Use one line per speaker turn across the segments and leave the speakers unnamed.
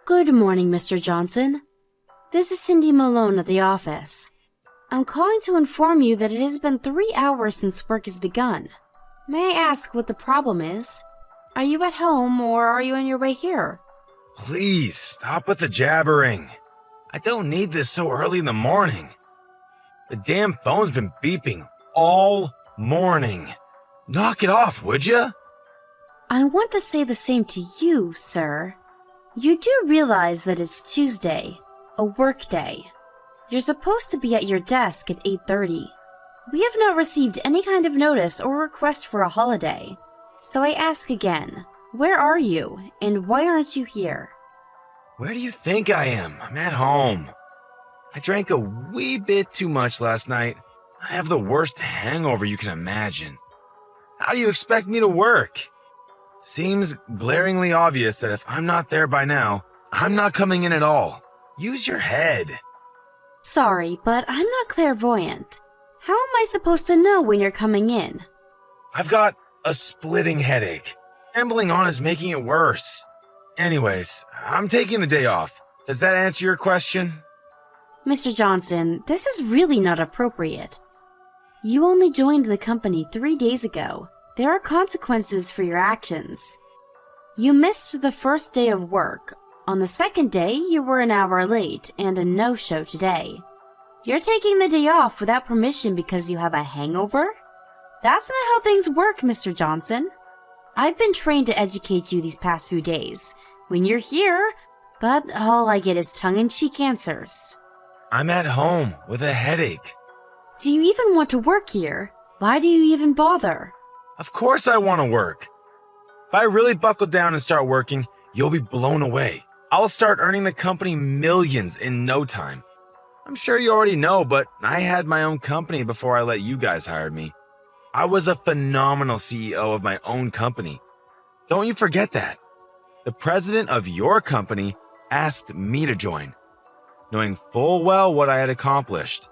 Good morning, Mr. Johnson. This is Cindy Malone at the office. I'm calling to inform you that it has been 3 hours since work has begun. May I ask what the problem is? Are you at home or are you on your way here?
Please, stop with the jabbering. I don't need this so early in the morning. The damn phone's been beeping all morning. Knock it off, would ya?
I want to say the same to you, sir. You do realize that it's Tuesday, a work day. You're supposed to be at your desk at 8:30. We have not received any kind of notice or request for a holiday. So I ask again, where are you, and why aren't you here?
Where do you think I am? I'm at home. I drank a wee bit too much last night. I have the worst hangover you can imagine. How do you expect me to work? Seems glaringly obvious that if I'm not there by now, I'm not coming in at all. Use your head.
Sorry, but I'm not clairvoyant. How am I supposed to know when you're coming in?
I've got a splitting headache. Rambling on is making it worse. Anyways, I'm taking the day off. Does that answer your question?
Mr. Johnson, this is really not appropriate. You only joined the company 3 days ago. There are consequences for your actions. You missed the first day of work. On the second day, you were an hour late and a no-show today. You're taking the day off without permission because you have a hangover? That's not how things work, Mr. Johnson. I've been trained to educate you these past few days when you're here, but all I get is tongue-in-cheek answers.
I'm at home with a headache.
Do you even want to work here? Why do you even bother?
Of course I want to work. If I really buckle down and start working, you'll be blown away. I'll start earning the company millions in no time. I'm sure you already know, but I had my own company before I let you guys hire me. I was a phenomenal CEO of my own company. Don't you forget that. The president of your company asked me to join, knowing full well what I had accomplished.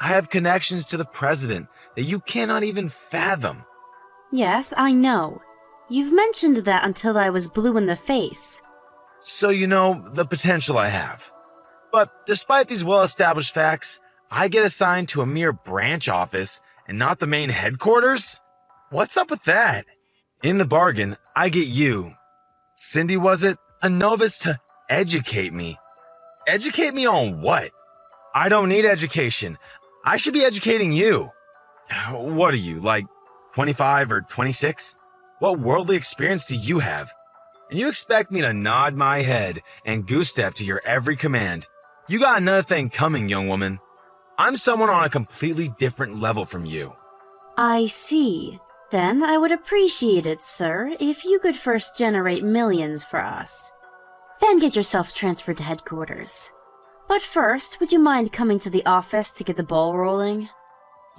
I have connections to the president that you cannot even fathom.
Yes, I know. You've mentioned that until I was blue in the face.
So you know the potential I have. But despite these well-established facts, I get assigned to a mere branch office and not the main headquarters? What's up with that? In the bargain, I get you. Cindy, was it? A novice to educate me. Educate me on what? I don't need education. I should be educating you. What are you, like 25 or 26? What worldly experience do you have? And you expect me to nod my head and goose step to your every command. You got another thing coming, young woman. I'm someone on a completely different level from you.
I see. Then I would appreciate it, sir, if you could first generate millions for us. Then get yourself transferred to headquarters. But first, would you mind coming to the office to get the ball rolling?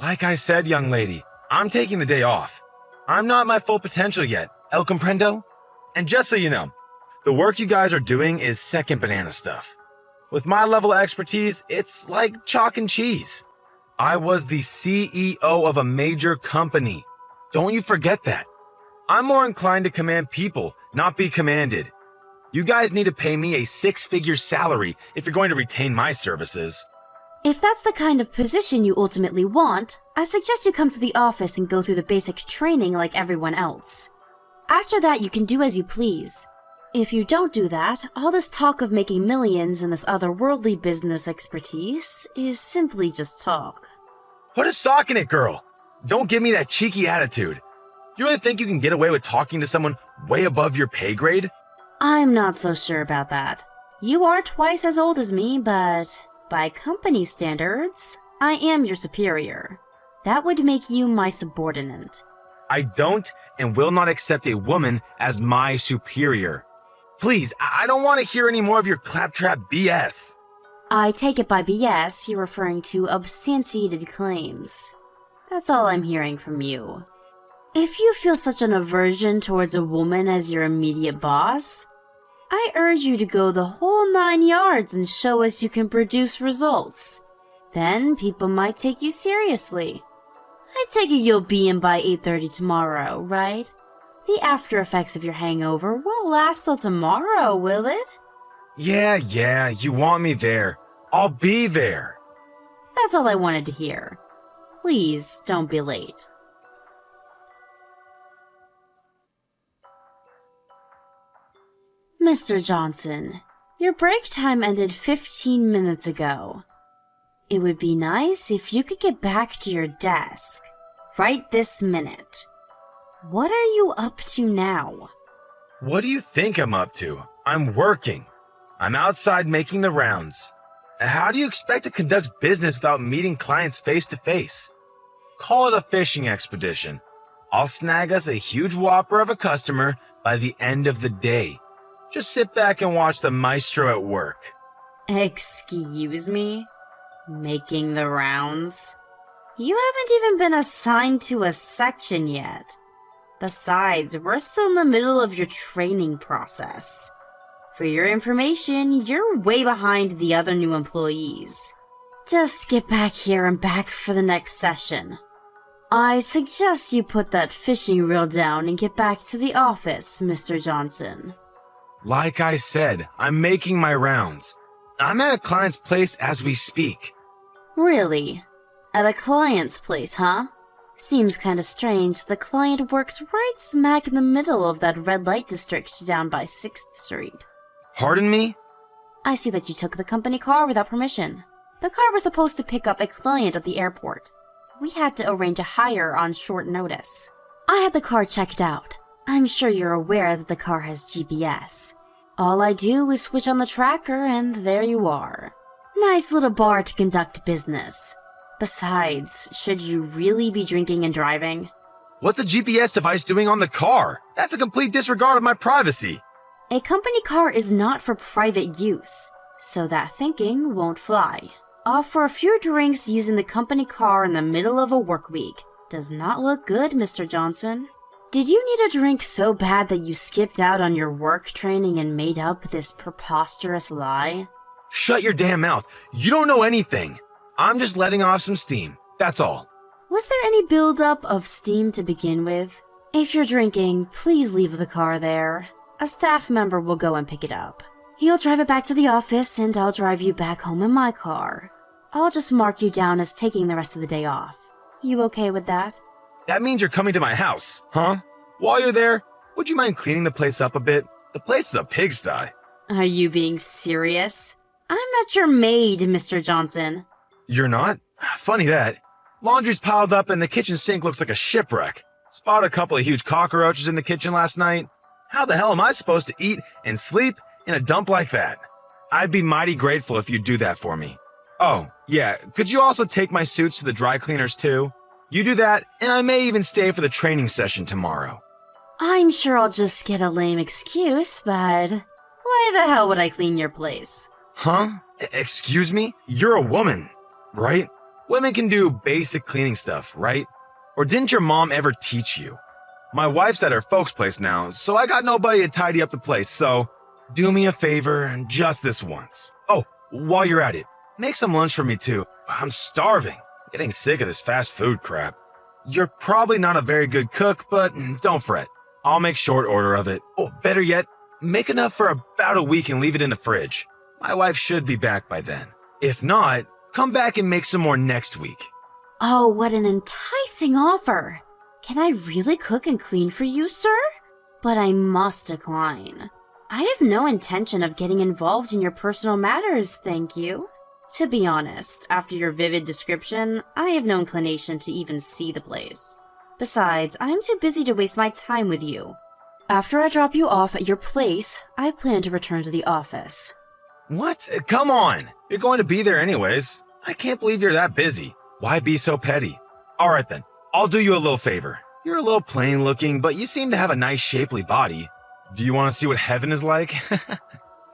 Like I said, young lady, I'm taking the day off. I'm not at my full potential yet, el comprendo? And just so you know, the work you guys are doing is second banana stuff. With my level of expertise, it's like chalk and cheese. I was the CEO of a major company. Don't you forget that. I'm more inclined to command people, not be commanded. You guys need to pay me a 6-figure salary if you're going to retain my services.
If that's the kind of position you ultimately want, I suggest you come to the office and go through the basic training like everyone else. After that, you can do as you please. If you don't do that, all this talk of making millions and this otherworldly business expertise is simply just talk.
Put a sock in it, girl. Don't give me that cheeky attitude. You really think you can get away with talking to someone way above your pay grade?
I'm not so sure about that. You are twice as old as me, but by company standards, I am your superior. That would make you my subordinate.
I don't and will not accept a woman as my superior. Please, I don't want to hear any more of your claptrap BS.
I take it by BS you're referring to substantiated claims. That's all I'm hearing from you. If you feel such an aversion towards a woman as your immediate boss, I urge you to go the whole 9 yards and show us you can produce results. Then people might take you seriously. I take it you'll be in by 8:30 tomorrow, right? The after effects of your hangover won't last till tomorrow, will it?
Yeah, you want me there. I'll be there.
That's all I wanted to hear. Please don't be late. Mr. Johnson, your break time ended 15 minutes ago. It would be nice if you could get back to your desk right this minute. What are you up to now?
What do you think I'm up to? I'm working. I'm outside making the rounds. How do you expect to conduct business without meeting clients face to face? Call it a fishing expedition. I'll snag us a huge whopper of a customer by the end of the day. Just sit back and watch the maestro at work.
Excuse me? Making the rounds? You haven't even been assigned to a section yet. Besides, we're still in the middle of your training process. For your information, you're way behind the other new employees. Just get back here and back for the next session. I suggest you put that fishing reel down and get back to the office, Mr. Johnson.
Like I said, I'm making my rounds. I'm at a client's place as we speak.
Really? At a client's place, huh? Seems kinda strange. The client works right smack in the middle of that red light district down by 6th Street.
Pardon me?
I see that you took the company car without permission. The car was supposed to pick up a client at the airport. We had to arrange a hire on short notice. I had the car checked out. I'm sure you're aware that the car has GPS. All I do is switch on the tracker and there you are. Nice little bar to conduct business. Besides, should you really be drinking and driving?
What's a GPS device doing on the car? That's a complete disregard of my privacy.
A company car is not for private use, so that thinking won't fly. For a few drinks using the company car in the middle of a work week does not look good, Mr. Johnson. Did you need a drink so bad that you skipped out on your work training and made up this preposterous lie?
Shut your damn mouth. You don't know anything. I'm just letting off some steam. That's all.
Was there any buildup of steam to begin with? If you're drinking, please leave the car there. A staff member will go and pick it up. He'll drive it back to the office and I'll drive you back home in my car. I'll just mark you down as taking the rest of the day off. You okay with that?
That means you're coming to my house, huh? While you're there, would you mind cleaning the place up a bit? The place is a pigsty.
Are you being serious? I'm not your maid, Mr. Johnson.
You're not? Funny that. Laundry's piled up and the kitchen sink looks like a shipwreck. Spotted a couple of huge cockroaches in the kitchen last night. How the hell am I supposed to eat and sleep in a dump like that? I'd be mighty grateful if you'd do that for me. Oh, yeah, could you also take my suits to the dry cleaners too? You do that, and I may even stay for the training session tomorrow.
I'm sure I'll just get a lame excuse, but why the hell would I clean your place?
Huh? Excuse me? You're a woman, right? Women can do basic cleaning stuff, right? Or didn't your mom ever teach you? My wife's at her folks' place now, so I got nobody to tidy up the place, so do me a favor just this once. Oh, while you're at it, make some lunch for me too. I'm starving. Getting sick of this fast food crap. You're probably not a very good cook, but don't fret. I'll make short order of it. Oh, better yet, make enough for about a week and leave it in the fridge. My wife should be back by then. If not, come back and make some more next week.
Oh, what an enticing offer. Can I really cook and clean for you, sir? But I must decline. I have no intention of getting involved in your personal matters, thank you. To be honest, after your vivid description, I have no inclination to even see the place. Besides, I'm too busy to waste my time with you. After I drop you off at your place, I plan to return to the office.
What? Come on! You're going to be there anyways. I can't believe you're that busy. Why be so petty? Alright then, I'll do you a little favor. You're a little plain looking, but you seem to have a nice shapely body. Do you want to see what heaven is like?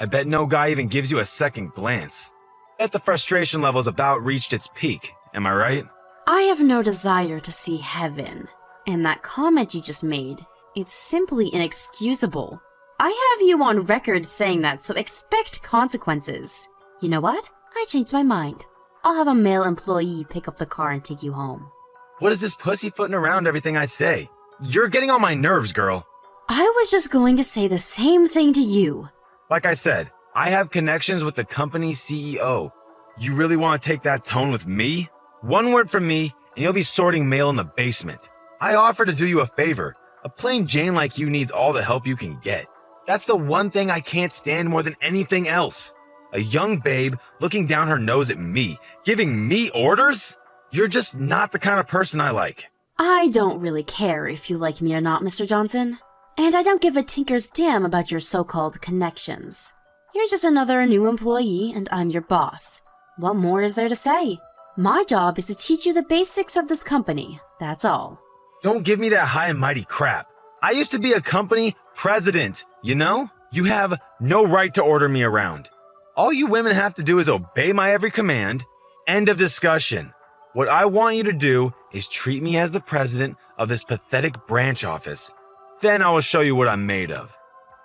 I bet no guy even gives you a second glance. Bet the frustration level's about reached its peak, am I right?
I have no desire to see heaven. And that comment you just made, it's simply inexcusable. I have you on record saying that, so expect consequences. You know what? I changed my mind. I'll have a male employee pick up the car and take you home.
What is this pussyfooting around everything I say? You're getting on my nerves, girl.
I was just going to say the same thing to you.
Like I said, I have connections with the company's CEO. You really want to take that tone with me? One word from me, and you'll be sorting mail in the basement. I offer to do you a favor. A plain Jane like you needs all the help you can get. That's the one thing I can't stand more than anything else. A young babe looking down her nose at me, giving me orders? You're just not the kind of person I like.
I don't really care if you like me or not, Mr. Johnson. And I don't give a tinker's damn about your so-called connections. You're just another new employee, and I'm your boss. What more is there to say? My job is to teach you the basics of this company, that's all.
Don't give me that high and mighty crap. I used to be a company president, you know? You have no right to order me around. All you women have to do is obey my every command. End of discussion. What I want you to do is treat me as the president of this pathetic branch office. Then I will show you what I'm made of.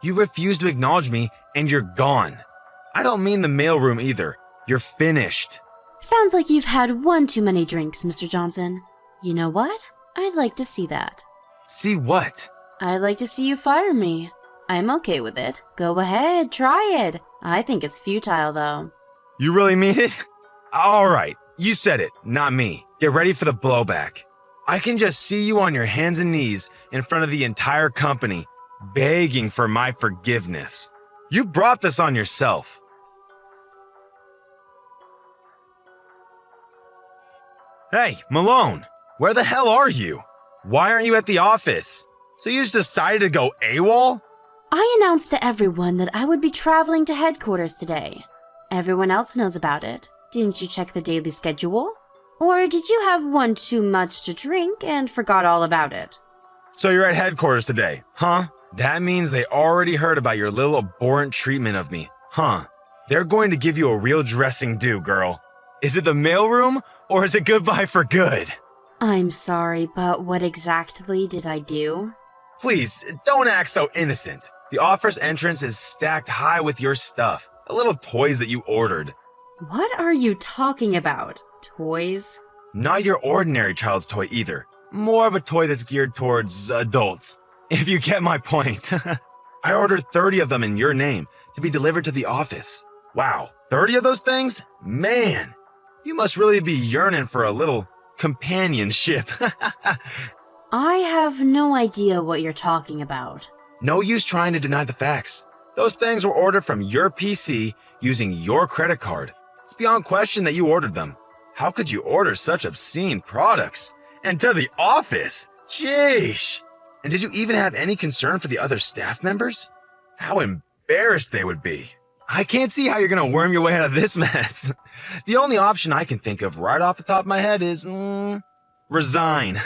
You refuse to acknowledge me, and you're gone. I don't mean the mailroom either. You're finished.
Sounds like you've had one too many drinks, Mr. Johnson. You know what? I'd like to see that.
See what?
I'd like to see you fire me. I'm okay with it. Go ahead, try it. I think it's futile, though.
You really mean it? All right, you said it, not me. Get ready for the blowback. I can just see you on your hands and knees in front of the entire company, begging for my forgiveness. You brought this on yourself. Hey, Malone, where the hell are you? Why aren't you at the office? So you just decided to go AWOL?
I announced to everyone that I would be traveling to headquarters today. Everyone else knows about it. Didn't you check the daily schedule? Or did you have one too much to drink and forgot all about it?
So you're at headquarters today, huh? That means they already heard about your little abhorrent treatment of me, huh? They're going to give you a real dressing due, girl. Is it the mailroom, or is it goodbye for good?
I'm sorry, but what exactly did I do?
Please, don't act so innocent. The office entrance is stacked high with your stuff, the little toys that you ordered.
What are you talking about? Toys?
Not your ordinary child's toy either. More of a toy that's geared towards adults, if you get my point. I ordered 30 of them in your name to be delivered to the office. Wow, 30 of those things? Man, you must really be yearning for a little companionship.
I have no idea what you're talking about.
No use trying to deny the facts. Those things were ordered from your PC using your credit card. It's beyond question that you ordered them. How could you order such obscene products? And to the office? Sheesh. And did you even have any concern for the other staff members? How embarrassed they would be. I can't see how you're gonna worm your way out of this mess. The only option I can think of right off the top of my head is, resign.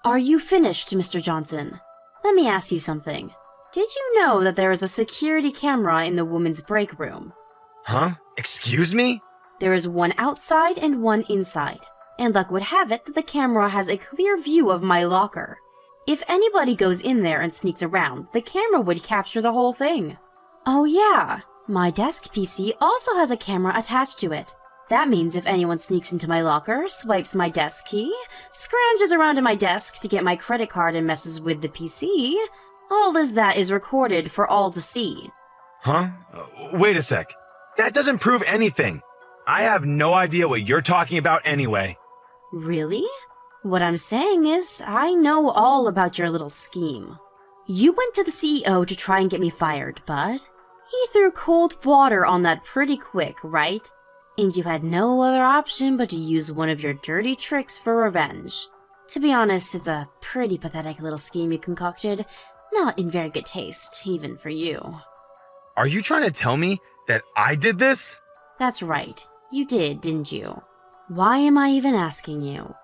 Are you finished, Mr. Johnson? Let me ask you something. Did you know that there is a security camera in the women's break room?
Huh? Excuse me?
There is one outside and one inside. And luck would have it that the camera has a clear view of my locker. If anybody goes in there and sneaks around, the camera would capture the whole thing. Oh yeah, my desk PC also has a camera attached to it. That means if anyone sneaks into my locker, swipes my desk key, scrounges around to my desk to get my credit card and messes with the PC, all as that is recorded for all to see.
Huh? Wait a sec. That doesn't prove anything. I have no idea what you're talking about anyway.
Really? What I'm saying is, I know all about your little scheme. You went to the CEO to try and get me fired, but he threw cold water on that pretty quick, right? And you had no other option but to use one of your dirty tricks for revenge. To be honest, it's a pretty pathetic little scheme you concocted, not in very good taste, even for you.
Are you trying to tell me that I did this?
That's right. You did, didn't you? Why am I even asking you?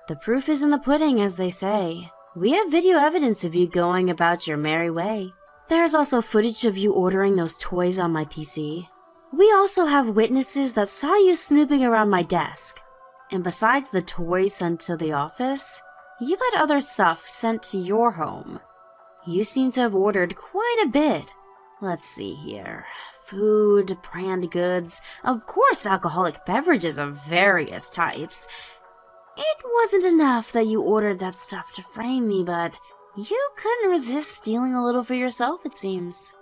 The proof is in the pudding, as they say. We have video evidence of you going about your merry way. There's also footage of you ordering those toys on my PC. We also have witnesses that saw you snooping around my desk. And besides the toys sent to the office, you had other stuff sent to your home. You seem to have ordered quite a bit. Let's see here. Food, brand goods, of course alcoholic beverages of various types. It wasn't enough that you ordered that stuff to frame me, but you couldn't resist stealing a little for yourself, it seems.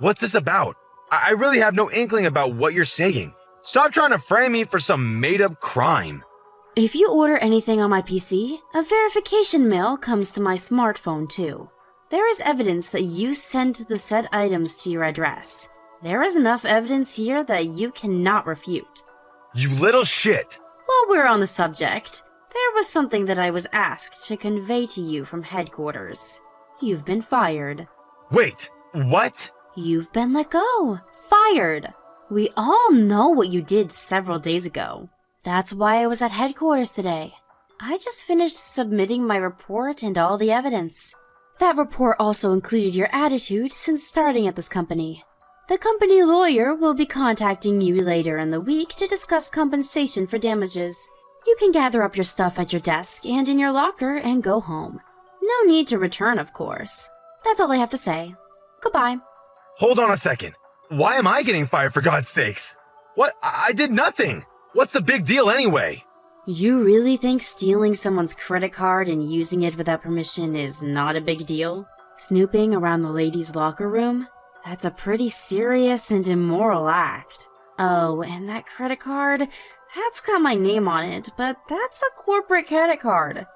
What's this about? I really have no inkling about what you're saying. Stop trying to frame me for some made-up crime.
If you order anything on my PC, a verification mail comes to my smartphone too. There is evidence that you sent the said items to your address. There is enough evidence here that you cannot refute.
You little shit!
While we're on the subject, there was something that I was asked to convey to you from headquarters. You've been fired.
Wait, what?
You've been let go. Fired. We all know what you did several days ago. That's why I was at headquarters today. I just finished submitting my report and all the evidence. That report also included your attitude since starting at this company. The company lawyer will be contacting you later in the week to discuss compensation for damages. You can gather up your stuff at your desk and in your locker and go home. No need to return, of course. That's all I have to say. Goodbye.
Hold on a second. Why am I getting fired, for God's sakes? What? I did nothing. What's the big deal anyway?
You really think stealing someone's credit card and using it without permission is not a big deal? Snooping around the ladies' locker room? That's a pretty serious and immoral act. Oh, and that credit card? That's got my name on it, but that's a corporate credit card.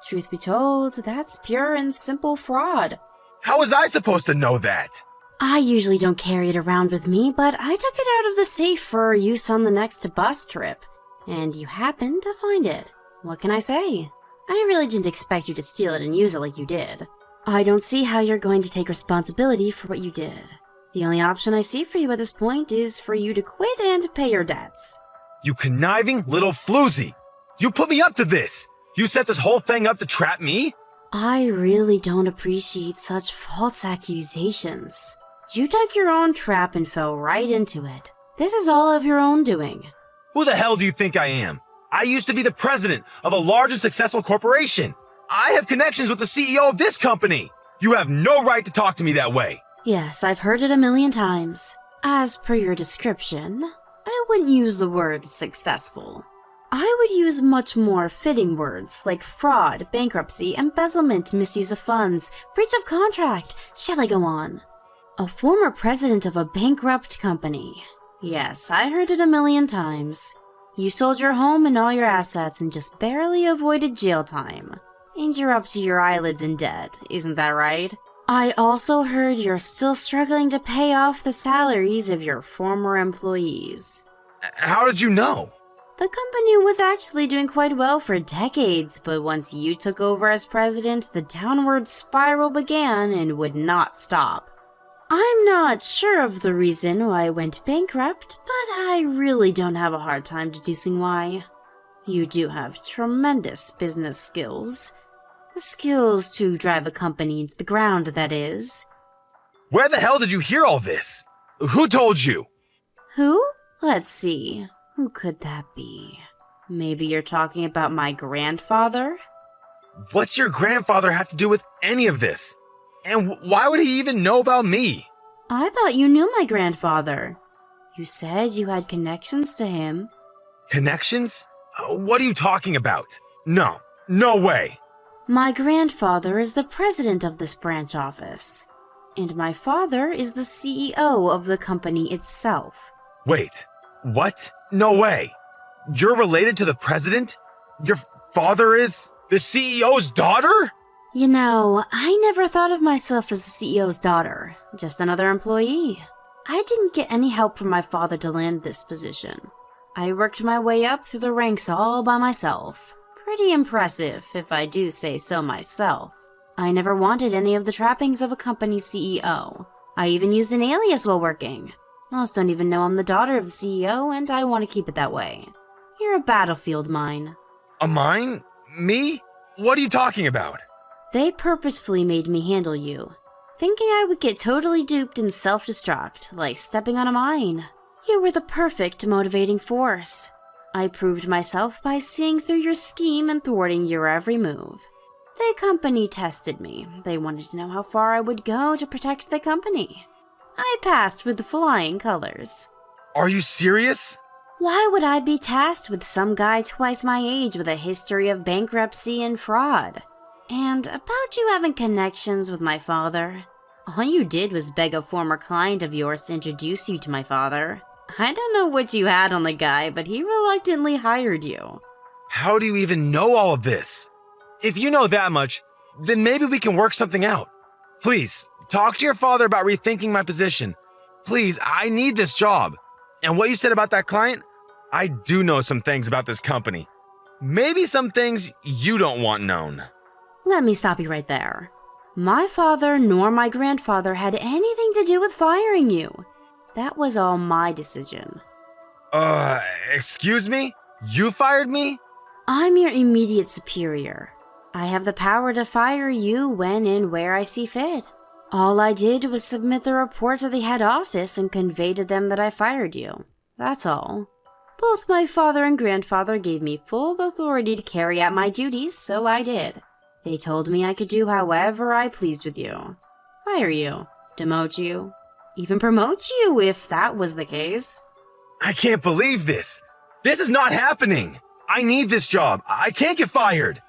Truth be told, that's pure and simple fraud.
How was I supposed to know that?
I usually don't carry it around with me, but I took it out of the safe for use on the next bus trip. And you happened to find it. What can I say? I really didn't expect you to steal it and use it like you did. I don't see how you're going to take responsibility for what you did. The only option I see for you at this point is for you to quit and pay your debts.
You conniving little floozy! You put me up to this! You set this whole thing up to trap me?
I really don't appreciate such false accusations. You dug your own trap and fell right into it. This is all of your own doing.
Who the hell do you think I am? I used to be the president of a large and successful corporation. I have connections with the CEO of this company. You have no right to talk to me that way.
Yes, I've heard it a million times. As per your description, I wouldn't use the word successful. I would use much more fitting words like fraud, bankruptcy, embezzlement, misuse of funds, breach of contract. Shall I go on? A former president of a bankrupt company. Yes, I heard it a million times. You sold your home and all your assets and just barely avoided jail time. And you're up to your eyelids in debt, isn't that right? I also heard you're still struggling to pay off the salaries of your former employees.
How did you know?
The company was actually doing quite well for decades, but once you took over as president, the downward spiral began and would not stop. I'm not sure of the reason why I went bankrupt, but I really don't have a hard time deducing why. You do have tremendous business skills. The skills to drive a company into the ground, that is.
Where the hell did you hear all this? Who told you?
Who? Let's see. Who could that be? Maybe you're talking about my grandfather?
What's your grandfather have to do with any of this? And why would he even know about me?
I thought you knew my grandfather. You said you had connections to him.
Connections? What are you talking about? No way.
My grandfather is the president of this branch office. And my father is the CEO of the company itself.
Wait, what? No way. You're related to the president? Your father is the CEO's daughter?
You know, I never thought of myself as the CEO's daughter, just another employee. I didn't get any help from my father to land this position. I worked my way up through the ranks all by myself. Pretty impressive, if I do say so myself. I never wanted any of the trappings of a company CEO. I even used an alias while working. Most don't even know I'm the daughter of the CEO, and I want to keep it that way. You're a battlefield mine.
A mine? Me? What are you talking about?
They purposefully made me handle you, thinking I would get totally duped and self-destruct, like stepping on a mine. You were the perfect motivating force. I proved myself by seeing through your scheme and thwarting your every move. The company tested me. They wanted to know how far I would go to protect the company. I passed with flying colors.
Are you serious?
Why would I be tasked with some guy twice my age with a history of bankruptcy and fraud? And about you having connections with my father? All you did was beg a former client of yours to introduce you to my father. I don't know what you had on the guy, but he reluctantly hired you.
How do you even know all of this? If you know that much, then maybe we can work something out. Please, talk to your father about rethinking my position. Please, I need this job. And what you said about that client, I do know some things about this company. Maybe some things you don't want known.
Let me stop you right there. My father nor my grandfather had anything to do with firing you. That was all my decision.
Excuse me? You fired me?
I'm your immediate superior. I have the power to fire you when and where I see fit. All I did was submit the report to the head office and convey to them that I fired you. That's all. Both my father and grandfather gave me full authority to carry out my duties, so I did. They told me I could do however I pleased with you. Fire you, demote you, even promote you if that was the case.
I can't believe this. This is not happening. I need this job. I can't get fired.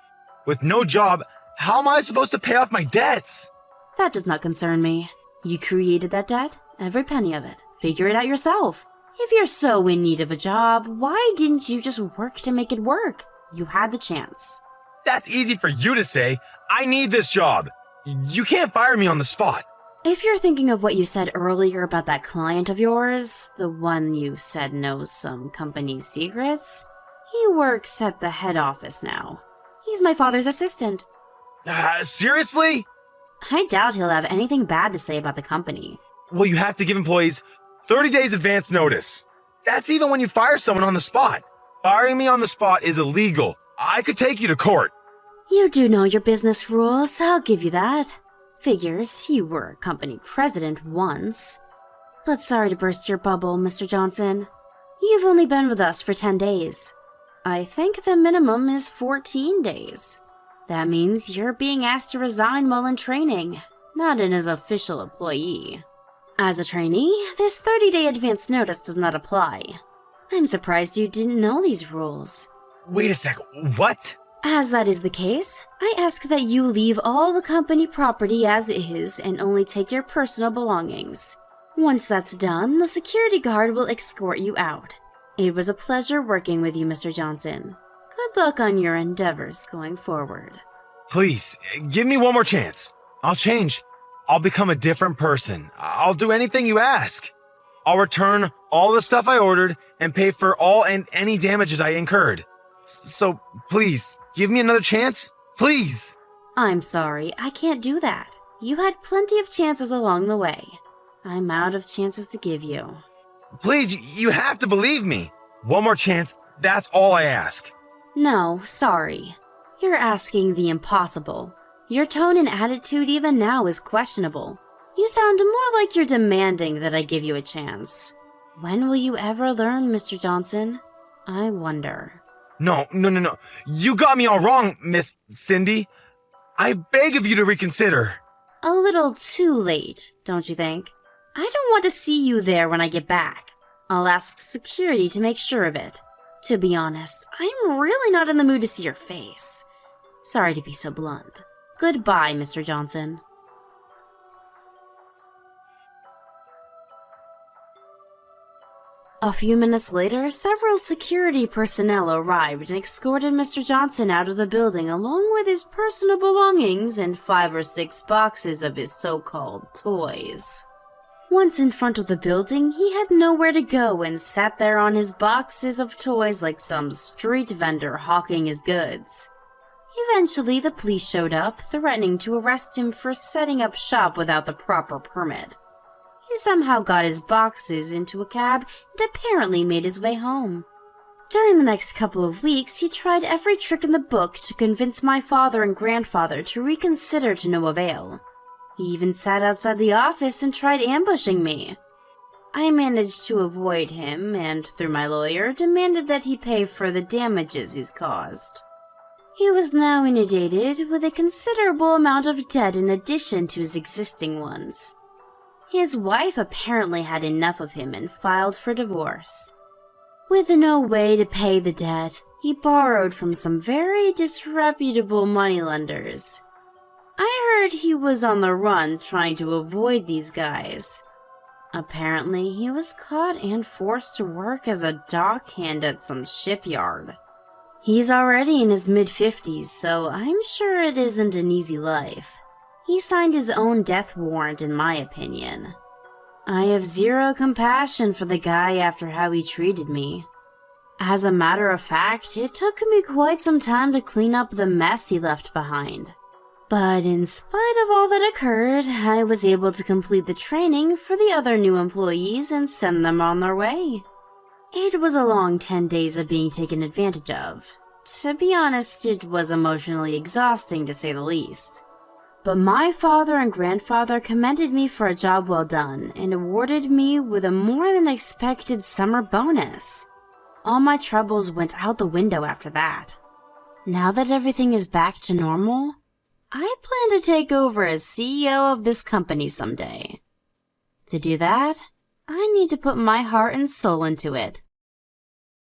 With no job, how am I supposed to pay off my debts?
That does not concern me. You created that debt, every penny of it. Figure it out yourself. If you're so in need of a job, why didn't you just work to make it work? You had the chance.
That's easy for you to say. I need this job. You can't fire me on the spot.
If you're thinking of what you said earlier about that client of yours, the one you said knows some company secrets, he works at the head office now. He's my father's assistant.
Seriously?
I doubt he'll have anything bad to say about the company.
Well, you have to give employees 30 days advance notice. That's even when you fire someone on the spot. Firing me on the spot is illegal. I could take you to court.
You do know your business rules, I'll give you that. Figures, you were a company president once. But sorry to burst your bubble, Mr. Johnson. You've only been with us for 10 days. I think the minimum is 14 days. That means you're being asked to resign while in training, not in as official employee. As a trainee, this 30-day advance notice does not apply. I'm surprised you didn't know these rules.
Wait a sec, what?
As that is the case, I ask that you leave all the company property as is and only take your personal belongings. Once that's done, the security guard will escort you out. It was a pleasure working with you, Mr. Johnson. Good luck on your endeavors going forward.
Please, give me one more chance. I'll change. I'll become a different person. I'll do anything you ask. I'll return all the stuff I ordered and pay for all and any damages I incurred. So, please, give me another chance? Please!
I'm sorry, I can't do that. You had plenty of chances along the way. I'm out of chances to give you.
Please, you have to believe me. One more chance, that's all I ask.
No, sorry. You're asking the impossible. Your tone and attitude even now is questionable. You sound more like you're demanding that I give you a chance. When will you ever learn, Mr. Johnson? I wonder.
No. You got me all wrong, Miss Cindy. I beg of you to reconsider.
A little too late, don't you think? I don't want to see you there when I get back. I'll ask security to make sure of it. To be honest, I'm really not in the mood to see your face. Sorry to be so blunt. Goodbye, Mr. Johnson. A few minutes later, several security personnel arrived and escorted Mr. Johnson out of the building along with his personal belongings and 5 or 6 boxes of his so-called toys. Once in front of the building, he had nowhere to go and sat there on his boxes of toys like some street vendor hawking his goods. Eventually, the police showed up, threatening to arrest him for setting up shop without the proper permit. He somehow got his boxes into a cab and apparently made his way home. During the next couple of weeks, he tried every trick in the book to convince my father and grandfather to reconsider to no avail. He even sat outside the office and tried ambushing me. I managed to avoid him and, through my lawyer, demanded that he pay for the damages he's caused. He was now inundated with a considerable amount of debt in addition to his existing ones. His wife apparently had enough of him and filed for divorce. With no way to pay the debt, he borrowed from some very disreputable moneylenders. I heard he was on the run trying to avoid these guys. Apparently, he was caught and forced to work as a dockhand at some shipyard. He's already in his mid-50s, so I'm sure it isn't an easy life. He signed his own death warrant, in my opinion. I have zero compassion for the guy after how he treated me. As a matter of fact, it took me quite some time to clean up the mess he left behind. But in spite of all that occurred, I was able to complete the training for the other new employees and send them on their way. It was a long 10 days of being taken advantage of. To be honest, it was emotionally exhausting to say the least. But my father and grandfather commended me for a job well done and awarded me with a more than expected summer bonus. All my troubles went out the window after that. Now that everything is back to normal, I plan to take over as CEO of this company someday. To do that, I need to put my heart and soul into it.